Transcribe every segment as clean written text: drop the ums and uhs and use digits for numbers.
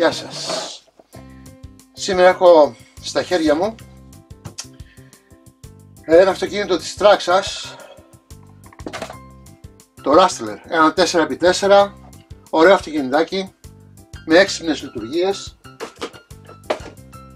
Γεια σας. Σήμερα έχω στα χέρια μου ένα αυτοκίνητο της Traxxas, το Rustler, ένα 4x4, ωραίο αυτοκινητάκι με έξυπνες λειτουργίες,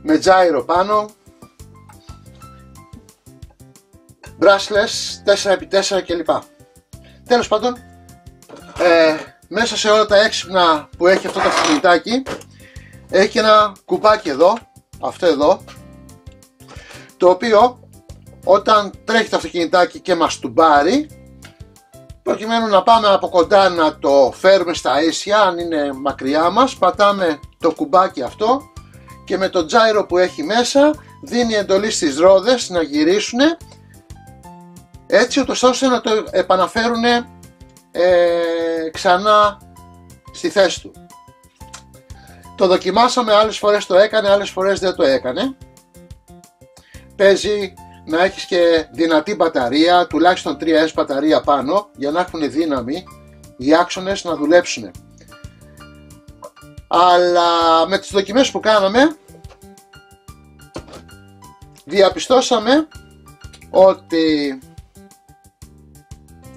με gyro πάνω, brushless 4x4 κλπ. Τέλος πάντων, μέσα σε όλα τα έξυπνα που έχει αυτό το αυτοκινητάκι έχει ένα κουμπάκι εδώ, αυτό εδώ, το οποίο όταν τρέχει το αυτοκινητάκι και μας τουμπάρει, προκειμένου να πάμε από κοντά να το φέρουμε στα ίσια, αν είναι μακριά μας, πατάμε το κουμπάκι αυτό και με το gyro που έχει μέσα δίνει εντολή στις ρόδες να γυρίσουν έτσι ώστε να το επαναφέρουν ξανά στη θέση του. Το δοκιμάσαμε, άλλες φορές το έκανε, άλλες φορές δεν το έκανε. Παίζει να έχεις και δυνατή μπαταρία, τουλάχιστον 3S μπαταρία πάνω, για να έχουν δύναμη οι άξονες να δουλέψουν. Αλλά με τις δοκιμές που κάναμε διαπιστώσαμε ότι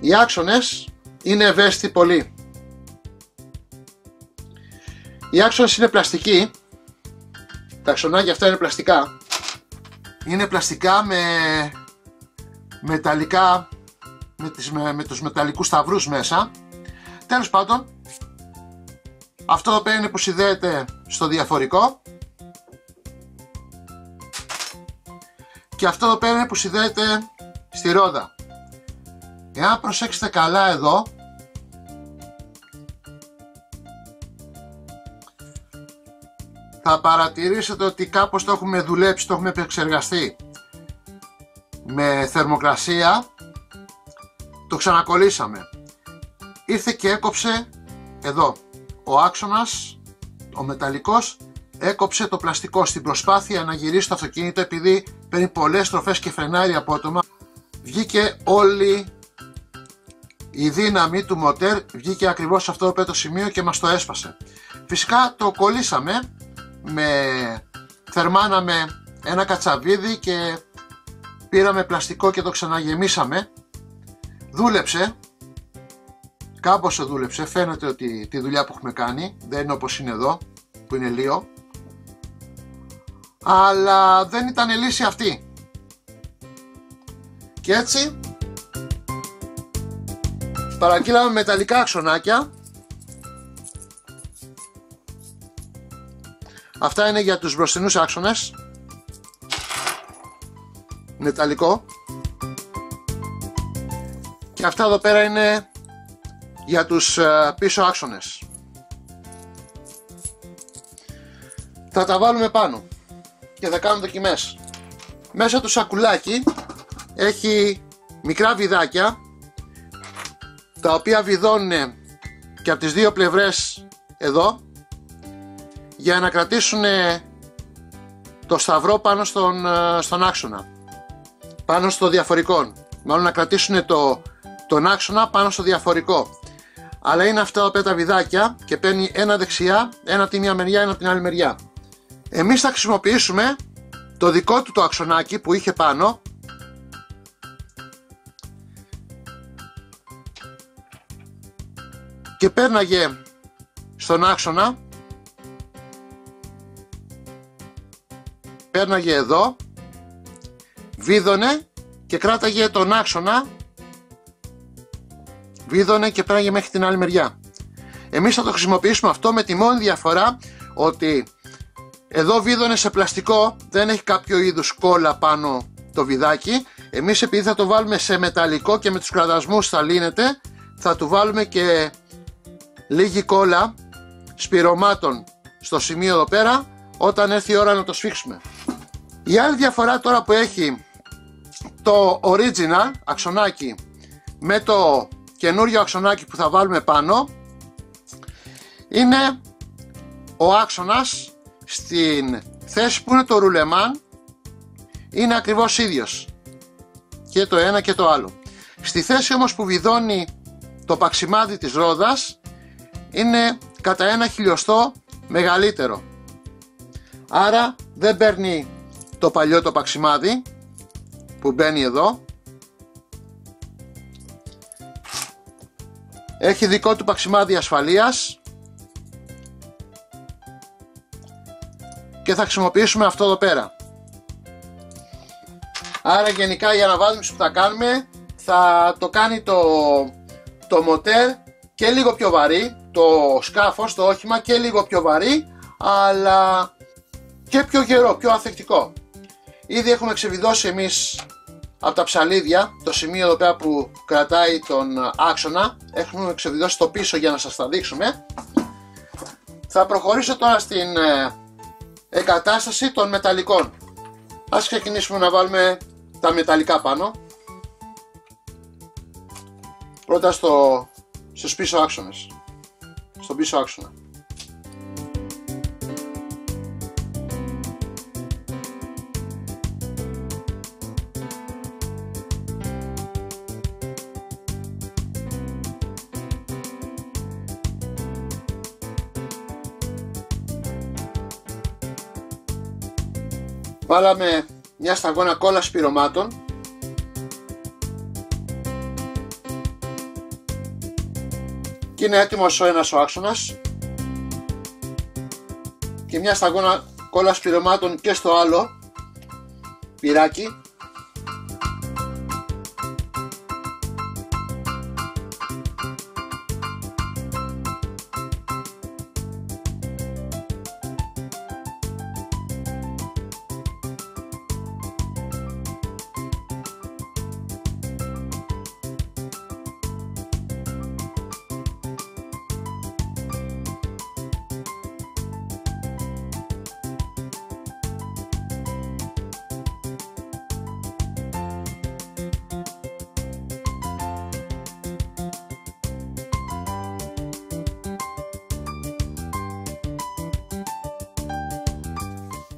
οι άξονες είναι ευαίσθητοι πολύ. Οι άξονες είναι πλαστικοί, τα αξονάκια αυτά είναι πλαστικά. Είναι πλαστικά με μεταλλικά, με τους μεταλλικούς σταυρούς μέσα. Τέλος πάντων, αυτό εδώ πέρα είναι που συνδέεται στο διαφορικό και αυτό εδώ πέρα είναι που συνδέεται στη ρόδα. Εάν προσέξετε καλά εδώ, θα παρατηρήσετε ότι κάπως το έχουμε δουλέψει, το έχουμε επεξεργαστεί με θερμοκρασία, το ξανακολλήσαμε. Ήρθε και έκοψε εδώ, ο άξονας, ο μεταλλικός, έκοψε το πλαστικό στην προσπάθεια να γυρίσει το αυτοκίνητο, επειδή παίρνει πολλές στροφές και φρενάρει απότομα. Βγήκε όλη η δύναμη του μοτέρ, βγήκε ακριβώς σε αυτό το σημείο και μας το έσπασε. Φυσικά το κολλήσαμε, θερμάναμε ένα κατσαβίδι και πήραμε πλαστικό και το ξαναγεμίσαμε. Δούλεψε, κάπως δούλεψε, φαίνεται ότι τη δουλειά που έχουμε κάνει δεν είναι όπως είναι εδώ που είναι λίγο, αλλά δεν ήταν λύση αυτή. Και έτσι παραγγείλαμε μεταλλικά αξονάκια. Αυτά είναι για τους μπροστινούς άξονες, μεταλλικό, και αυτά εδώ πέρα είναι για τους πίσω άξονες. Θα τα βάλουμε πάνω και θα κάνουμε δοκιμές. Μέσα του σακουλάκι έχει μικρά βιδάκια, τα οποία βιδώνουν και από τις δύο πλευρές εδώ, για να κρατήσουν το σταυρό πάνω στον άξονα, πάνω στο διαφορικό, μάλλον να κρατήσουν τον άξονα πάνω στο διαφορικό. Αλλά είναι αυτά εδώ τα βιδάκια και παίρνει ένα δεξιά, ένα από τη μία μεριά, ένα από την άλλη μεριά. Εμείς θα χρησιμοποιήσουμε το δικό του το αξονάκι που είχε πάνω, και πέρναγε στον άξονα, πέρναγε εδώ, βίδωνε και κράταγε τον άξονα, βίδωνε και πέρναγε μέχρι την άλλη μεριά. Εμείς θα το χρησιμοποιήσουμε αυτό με τη μόνη διαφορά ότι εδώ βίδωνε σε πλαστικό, δεν έχει κάποιο είδους κόλλα πάνω το βιδάκι. Εμείς, επειδή θα το βάλουμε σε μεταλλικό και με τους κραδασμούς θα λύνεται, θα του βάλουμε και λίγη κόλλα σπυρωμάτων στο σημείο εδώ πέρα όταν έρθει η ώρα να το σφίξουμε. Η άλλη διαφορά τώρα που έχει το original αξονάκι με το καινούριο αξονάκι που θα βάλουμε πάνω, είναι ο άξονας στην θέση που είναι το ρουλεμάν, είναι ακριβώς ίδιος και το ένα και το άλλο. Στη θέση όμως που βιδώνει το παξιμάδι της ρόδας, είναι κατά 1 χιλιοστό μεγαλύτερο. Άρα δεν παίρνει το παλιό το παξιμάδι που μπαίνει εδώ. Έχει δικό του παξιμάδι ασφαλείας και θα χρησιμοποιήσουμε αυτό εδώ πέρα. Άρα γενικά η αναβάθμιση που θα κάνουμε θα το κάνει το μοτέρ και λίγο πιο βαρύ, το σκάφος, το όχημα και λίγο πιο βαρύ, αλλά και πιο γερό, πιο ανθεκτικό. Ήδη έχουμε ξεβιδώσει εμείς από τα ψαλίδια το σημείο εδώ πέρα που κρατάει τον άξονα, έχουμε ξεβιδώσει το πίσω για να σας τα δείξουμε. Θα προχωρήσω τώρα στην εγκατάσταση των μεταλλικών. Ας ξεκινήσουμε να βάλουμε τα μεταλλικά πάνω. Πρώτα στους πίσω άξονες, στον πίσω άξονα. Βάλαμε μια σταγόνα κόλλας πυρωμάτων και είναι έτοιμος ο ένας ο άξονας και μια σταγόνα κόλλας πυρωμάτων και στο άλλο πυράκι.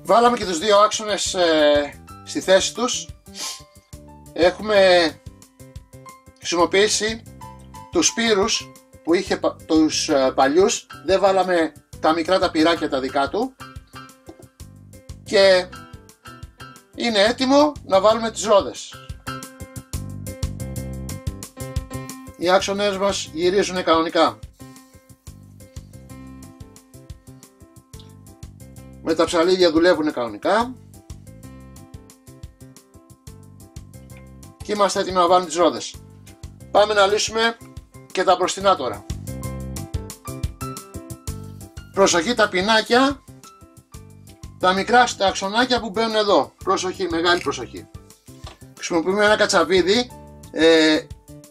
Βάλαμε και τους δύο άξονες στη θέση τους. Έχουμε χρησιμοποιήσει τους σπύρους που είχε τους παλιούς, δεν βάλαμε τα μικρά τα πυράκια τα δικά του και είναι έτοιμο να βάλουμε τις ρόδες. Οι άξονες μας γυρίζουν κανονικά. Με τα ψαλίδια δουλεύουν κανονικά και είμαστε έτοιμοι να βάλουμε τις ρόδες. Πάμε να λύσουμε και τα μπροστινά τώρα. Προσοχή τα πινάκια, τα μικρά στα αξονάκια που μπαίνουν εδώ. Προσοχή, μεγάλη προσοχή. Χρησιμοποιούμε ένα κατσαβίδι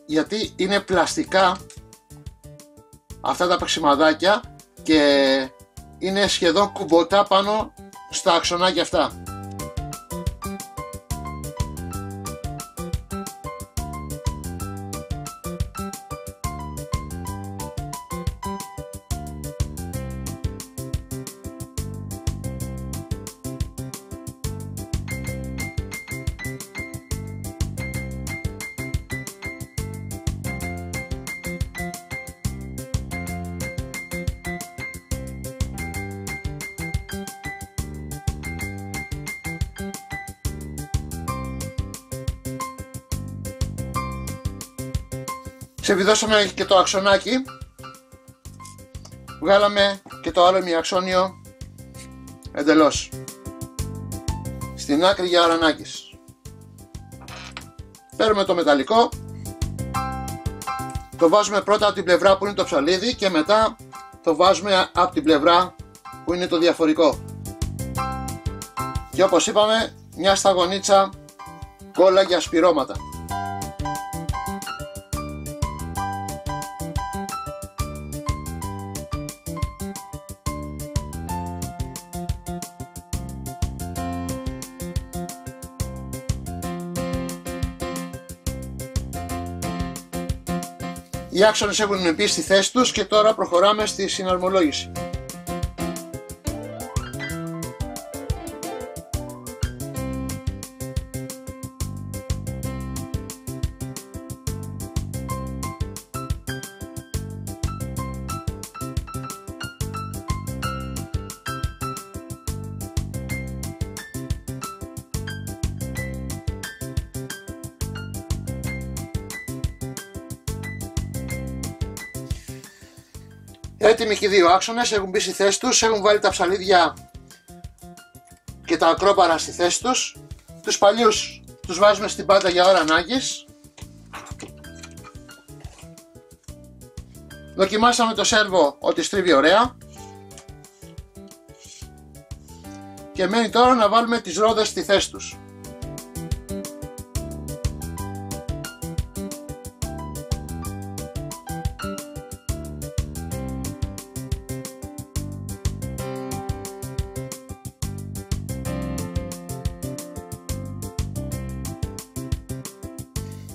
γιατί είναι πλαστικά αυτά τα παξιμαδάκια και είναι σχεδόν κουμποτά πάνω στα αξονάκια αυτά. Ξεβιδώσαμε και το αξονάκι, βγάλαμε και το άλλο ημιαξόνιο εντελώς στην άκρη για αρανάκης. Παίρνουμε το μεταλλικό, το βάζουμε πρώτα από την πλευρά που είναι το ψαλίδι και μετά το βάζουμε από την πλευρά που είναι το διαφορικό. Και όπως είπαμε, μια σταγονίτσα κόλλα για σπυρώματα. Οι άξονες έχουν μπει στη θέση τους και τώρα προχωράμε στη συναρμολόγηση. Έτοιμοι και οι δύο άξονες, έχουν μπει στη θέση τους, έχουν βάλει τα ψαλίδια και τα ακρόπαρα στη θέση τους. Τους παλιούς τους βάζουμε στην πάντα για ώρα ανάγκης. Δοκιμάσαμε το σέρβο ότι στρίβει ωραία. Και μένει τώρα να βάλουμε τις ρόδες στη θέση τους.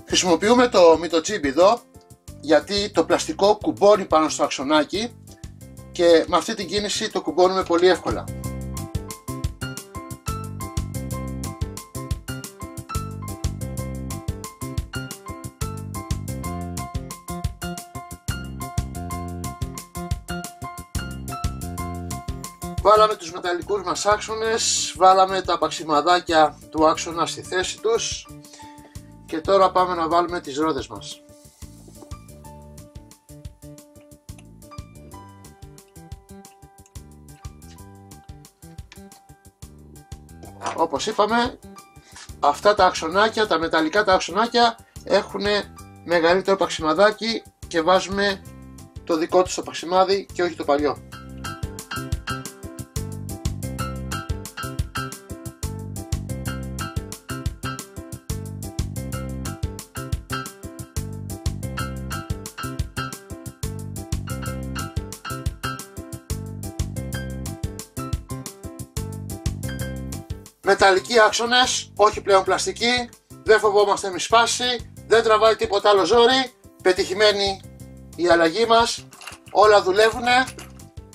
Χρησιμοποιούμε το μυτοτσίπ εδώ γιατί το πλαστικό κουμπώνει πάνω στο αξονάκι και με αυτή την κίνηση το κουμπώνουμε πολύ εύκολα. Βάλαμε τους μεταλλικούς μας άξονες, βάλαμε τα παξιμαδάκια του άξονα στη θέση τους και τώρα πάμε να βάλουμε τις ρόδες μας. Όπως είπαμε, αυτά τα αξονάκια, τα μεταλλικά τα αξονάκια έχουν μεγαλύτερο παξιμαδάκι και βάζουμε το δικό τους το παξιμάδι και όχι το παλιό. Μεταλλικοί άξονες, όχι πλέον πλαστικοί, δεν φοβόμαστε μη σπάσει, δεν τραβάει τίποτα άλλο ζόρι, πετυχημένη η αλλαγή μας, όλα δουλεύουνε,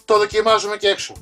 το δοκιμάζουμε και έξω.